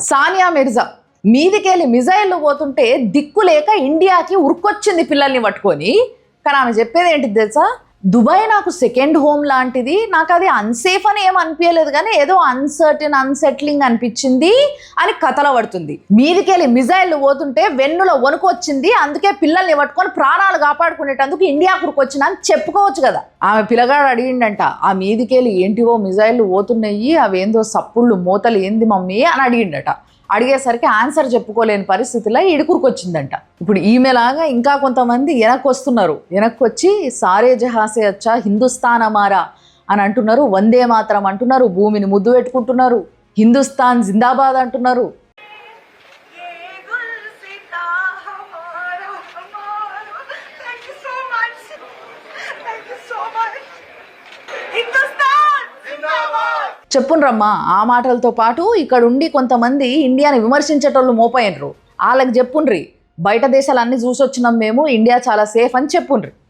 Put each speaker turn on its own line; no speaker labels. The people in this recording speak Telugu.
సానియా మిర్జా మీదికెళ్ళి మిజైళ్ళు పోతుంటే దిక్కు లేక ఇండియాకి ఉరుకొచ్చింది పిల్లల్ని పట్టుకొని. కానీ ఆమె చెప్పేది ఏంటిది తెలుసా? దుబాయ్ నాకు సెకండ్ హోమ్ లాంటిది, నాకు అది అన్సేఫ్ అని ఏం అనిపించలేదు కానీ ఏదో అన్సర్టన్ అన్సెట్లింగ్ అనిపించింది అని కథలో పడుతుంది. మీదికెళ్ళి మిజైళ్ళు పోతుంటే వెన్నులో వణుకు వచ్చింది, అందుకే పిల్లల్ని పట్టుకొని ప్రాణాలు కాపాడుకునేటందుకు ఇండియాకు ఉరుకొచ్చిన అని చెప్పుకోవచ్చు కదా. ఆమె పిల్లగాడు అడిగిండంట, ఆ మీదికెళ్ళి ఏంటివో మిజైళ్ళు పోతున్నాయి, అవేందో సప్పుళ్ళు మూతలు ఏంది మమ్మీ అని అడిగిండట. అడిగేసరికి ఆన్సర్ చెప్పుకోలేని పరిస్థితిలో ఇడుకురుకొచ్చిందంట. ఇప్పుడు ఈమెలాగా ఇంకా కొంతమంది వెనక్కి వస్తున్నారు. వెనక్కి వచ్చి సారే జహాసే అచ్చా హిందుస్థాన్ అమారా అని అంటున్నారు, వందే మాతరం అంటున్నారు, భూమిని ముద్దు పెట్టుకుంటున్నారు, హిందుస్థాన్ జిందాబాద్ అంటున్నారు. చెప్పుండ్రమ్మా. ఆ మాటలతో పాటు ఇక్కడ ఉండి కొంతమంది ఇండియాని విమర్శించేటోళ్ళు మోపోయినరు. వాళ్ళకి చెప్పుండ్రి, బయట దేశాలన్నీ చూసొచ్చినాం మేము, ఇండియా చాలా సేఫ్ అని చెప్పుండ్రి.